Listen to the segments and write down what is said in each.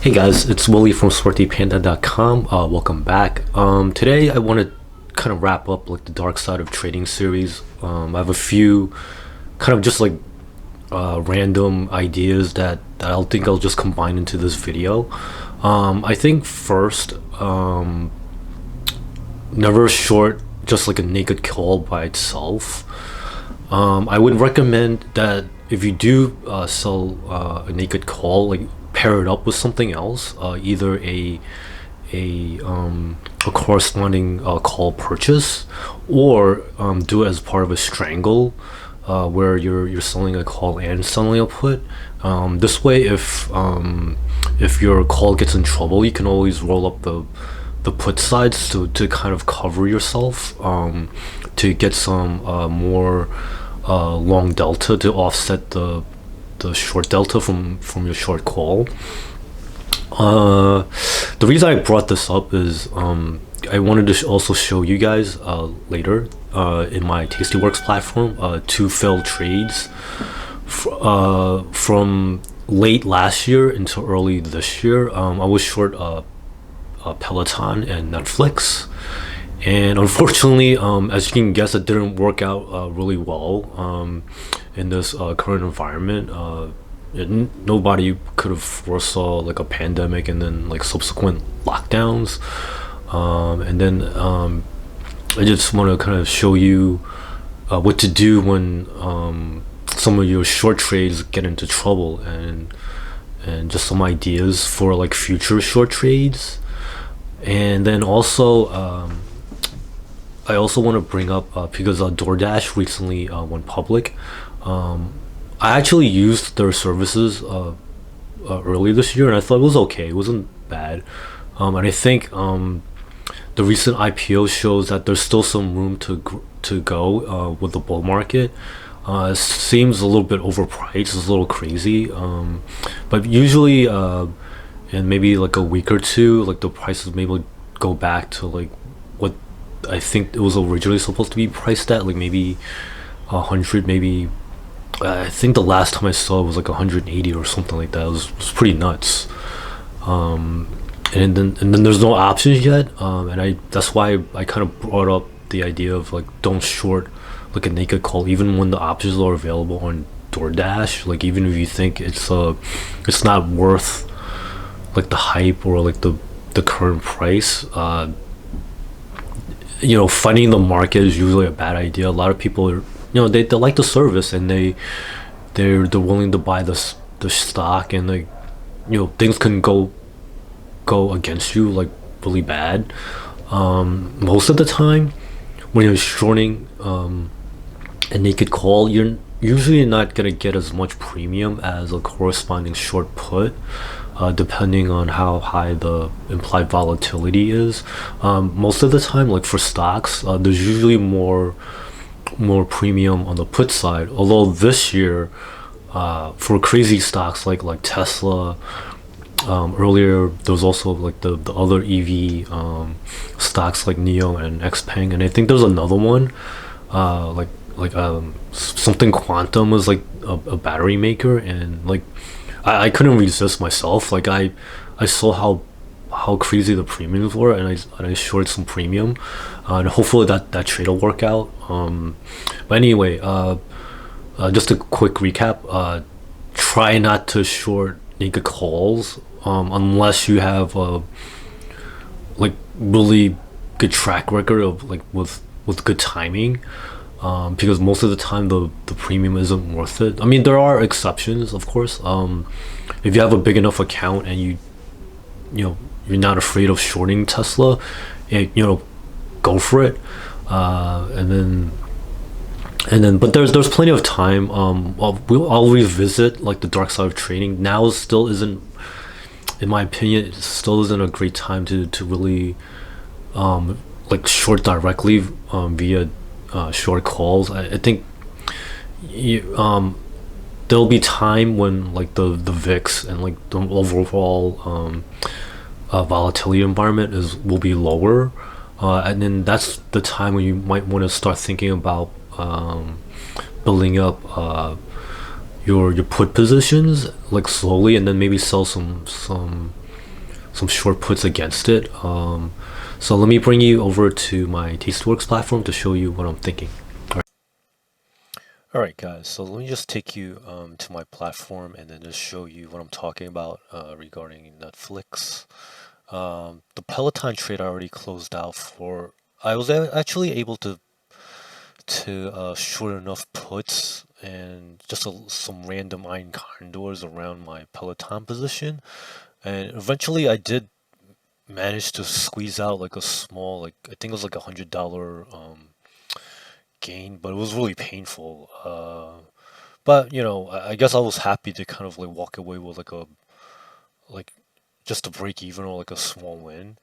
Hey guys, it's Willie from Suerte Welcome back. Today I want to kind of wrap up like the dark side of trading series. I have a few kind of just like random ideas that I'll think I'll just combine into this video. I think first, never short just like a naked call by itself. I would recommend that if you do sell a naked call, like pair it up with something else, either a corresponding call purchase, or do it as part of a strangle, where you're selling a call and selling a put. This way, if your call gets in trouble, you can always roll up the put sides to kind of cover yourself, to get some more long delta to offset the short delta from your short call. The reason I brought this up is I wanted to also show you guys later in my Tastyworks platform two failed trades from late last year into early this year. I was short Peloton and Netflix, and unfortunately, as you can guess, it didn't work out really well in this current environment. Nobody could have foresaw like a pandemic and then like subsequent lockdowns, and then I just want to kind of show you what to do when some of your short trades get into trouble, and just some ideas for like future short trades. And then also I also want to bring up because DoorDash recently went public. I actually used their services earlier this year, and I thought it was okay. It wasn't bad, and I think the recent IPO shows that there's still some room to go with the bull market. It seems a little bit overpriced. It's a little crazy, but usually in maybe like a week or two, like the prices maybe go back to like what I think it was originally supposed to be priced at, like maybe 100, maybe. I think the last time I saw it was like 180 or something like that. It was pretty nuts. And then there's no options yet, and that's why I kind of brought up the idea of like don't short like a naked call even when the options are available on DoorDash. Like even if you think it's not worth like the hype or like the current price, fighting the market is usually a bad idea. A lot of people are, they like the service, and they're willing to buy the stock, and like things can go against you like really bad. Most of the time when you're shorting a naked call, you're usually not gonna get as much premium as a corresponding short put, depending on how high the implied volatility is. Most of the time, like for stocks, there's usually more premium on the put side. Although this year, for crazy stocks like Tesla, earlier there was also like the other EV stocks like Neo and Xpeng, and I think there's another one like something quantum was like a battery maker, and like I couldn't resist myself. Like I saw how crazy the premiums were, and I shorted some premium, and hopefully that trade will work out. But anyway, just a quick recap. Try not to short naked calls unless you have like really good track record of like with good timing, because most of the time the premium isn't worth it. I mean, there are exceptions, of course. If you have a big enough account and you're not afraid of shorting Tesla, go for it. And then but there's plenty of time. I'll revisit like the dark side of trading. Now still isn't, in my opinion, it still isn't a great time to really like short directly via short calls. I think there'll be time when like the VIX and like the overall volatility environment will be lower, and then that's the time when you might want to start thinking about building up your put positions like slowly, and then maybe sell some some short puts against it. So let me bring you over to my Tasteworks platform to show you what I'm thinking. All right, guys. So let me just take you to my platform and then just show you what I'm talking about regarding Netflix. The Peloton trade I already closed out for. I was actually able to short enough puts and just some random iron condors around my Peloton position, and eventually I did manage to squeeze out like a small, like I think it was like $100 gain, but it was really painful. But I guess I was happy to kind of like walk away with like just a break even or like a small win.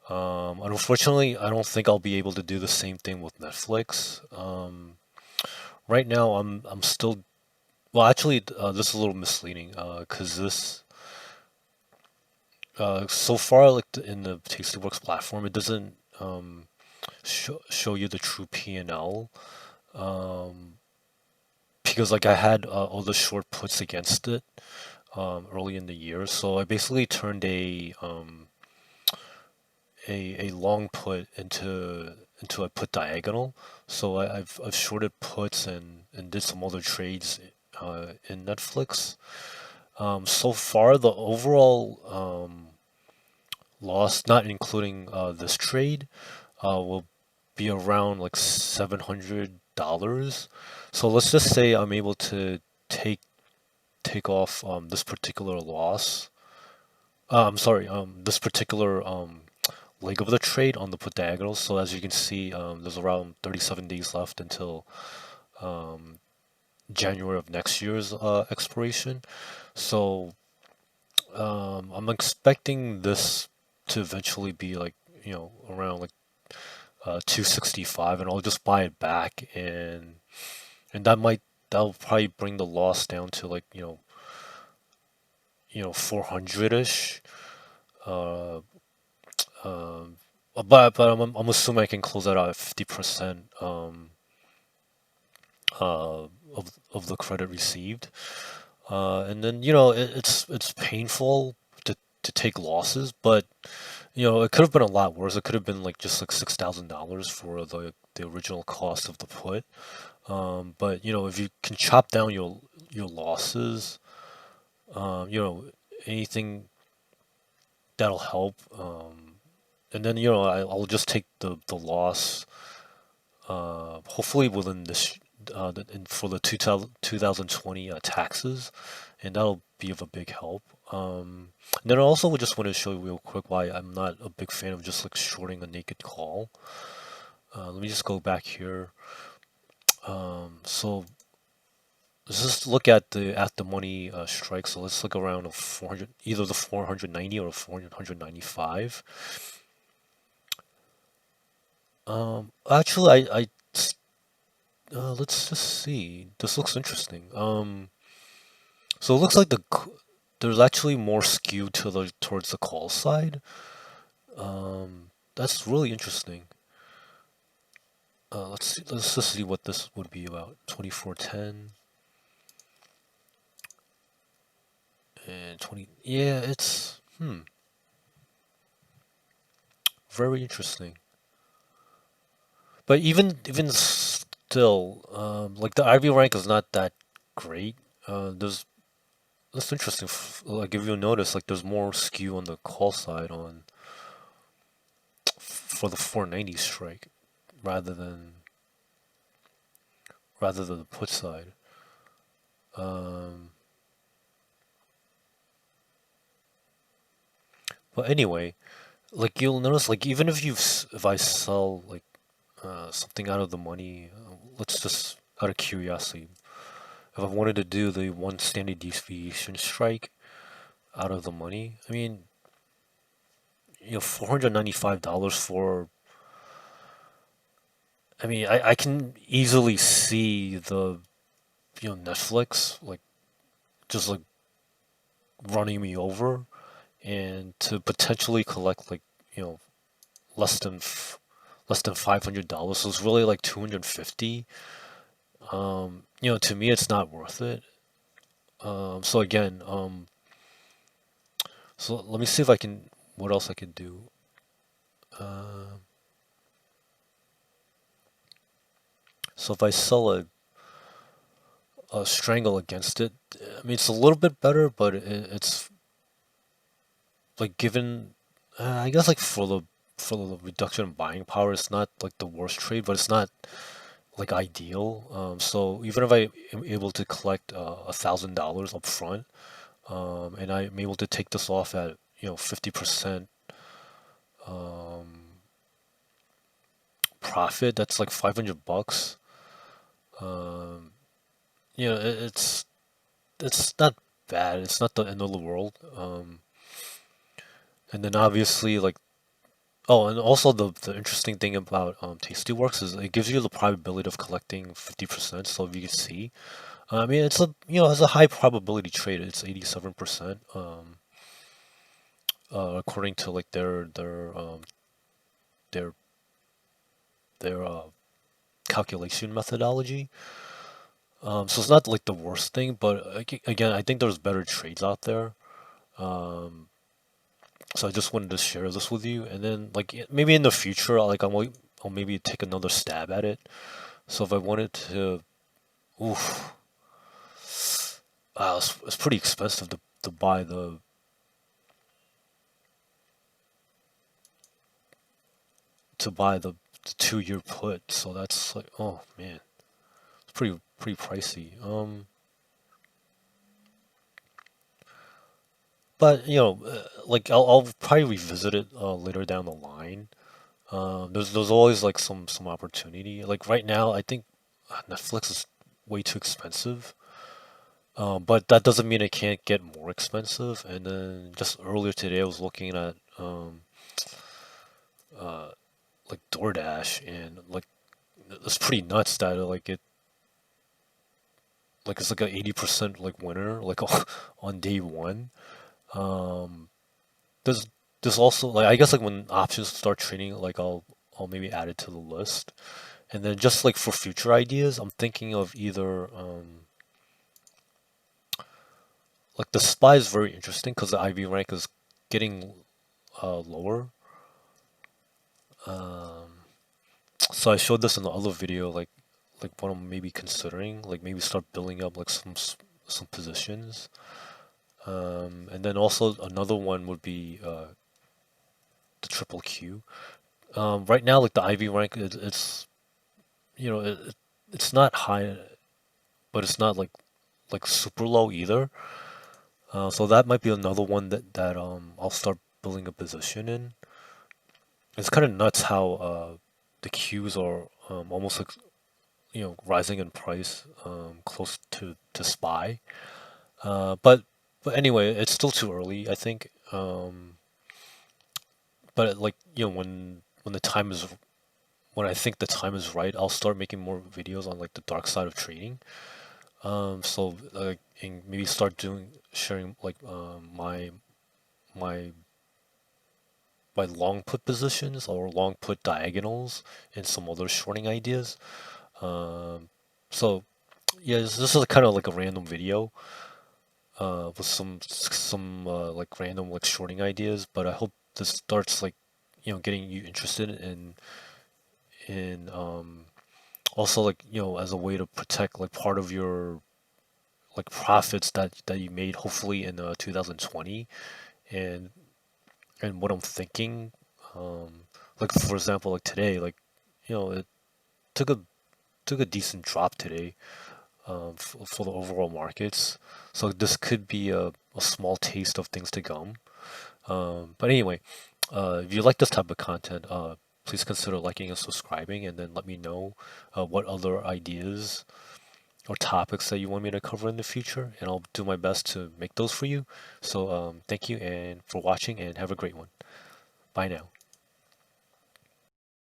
And unfortunately, I don't think I'll be able to do the same thing with Netflix. Right now, I'm still well. Actually, this is a little misleading because this so far like in the Tastyworks platform, it doesn't show you the true P&L because like I had all the short puts against it early in the year, so I basically turned a long put into a put diagonal. So I've shorted puts and did some other trades in Netflix. So far, the overall loss, not including this trade, will be around like $700. So let's just say I'm able to take take off this particular loss. I'm sorry, this particular leg of the trade on the put diagonal. So as you can see, there's around 37 days left until um, January of next year's expiration. So I'm expecting this to eventually be like around like 265, and I'll just buy it back, and that'll probably bring the loss down to like 400ish. Uh, um, but I'm assuming I can close that out at 50% of the credit received. And then it's painful to take losses, but it could have been a lot worse. It could have been like just like $6,000 for the original cost of the put. But if you can chop down your losses, anything that'll help. And then I'll just take the loss. Hopefully within this for the 2020 taxes, and that'll be of a big help. And then I also just want to show you real quick why I'm not a big fan of just like shorting a naked call. Let me just go back here. So let's just look at the money strike. So let's look around of 400, either the 490 or 495. Actually, let's just see. This looks interesting. So it looks like there's actually more skew towards the call side. That's really interesting. Let's see. Let's just see what this would be about. 2410 and 20. Yeah, it's very interesting. But even still, like the Ivy rank is not that great. There's That's interesting. Like if you notice, like there's more skew on the call side for the 490 strike rather than the put side. Um, but anyway, like you'll notice, like even if I sell like something out of the money, let's just out of curiosity, if I wanted to do the one standard deviation strike out of the money, I mean, $495 for. I mean, I can easily see the Netflix like just like running me over, and to potentially collect like you know less than $500. So it's really like 250. To me, it's not worth it. So again, so let me see if I can. what else I could do? Uh, so if I sell a strangle against it, I mean it's a little bit better, but it's like given, I guess like for the reduction in buying power, it's not like the worst trade, but it's not like ideal. So even if I am able to collect $1,000 up front, and I'm able to take this off at 50% um, profit, that's like $500. Um, it's not bad. It's not the end of the world. And then obviously like oh, and also the interesting thing about Tastyworks is it gives you the probability of collecting 50%. So if you can see, I mean it's it's a high probability trade. It's 87%. According to like their their calculation methodology. So it's not like the worst thing, but again, I think there's better trades out there. Um, so I just wanted to share this with you, and then like maybe in the future, I'll maybe take another stab at it. So if I wanted to, oof, it's pretty expensive to buy the 2-year put. So that's like, oh man, it's pretty pricey. But like I'll probably revisit it later down the line. There's always like some opportunity. Like right now, I think Netflix is way too expensive. But that doesn't mean it can't get more expensive. And then just earlier today, I was looking at uh, like DoorDash, and like it's pretty nuts that it's like a 80% like winner like on day one. Um, there's there's also like I guess like when options start trading, like I'll maybe add it to the list. And then just like for future ideas, I'm thinking of either like the SPY is very interesting because the IB rank is getting lower. Um, so I showed this in the other video, like what I'm maybe considering, like maybe start building up like some positions. And then also another one would be the triple Q. Right now, like the IB rank, it's you know it's not high, but it's not like super low either. So that might be another one that I'll start building a position in. It's kind of nuts how the queues are almost like rising in price, close to SPY. But anyway, it's still too early, I think. But like when the time is when I think the time is right, I'll start making more videos on like the dark side of trading. So like and maybe start doing sharing like my my long put positions or long put diagonals and some other shorting ideas. Um, so yeah, this is kind of like a random video with some like random like shorting ideas, but I hope this starts like getting you interested in also like as a way to protect like part of your like profits that you made hopefully in 2020. and and what I'm thinking like for example like today like it took a took a decent drop today for the overall markets. So this could be a small taste of things to come. But anyway, if you like this type of content, please consider liking and subscribing, and then let me know what other ideas or topics that you want me to cover in the future, and I'll do my best to make those for you. So thank you and for watching, and have a great one. Bye now.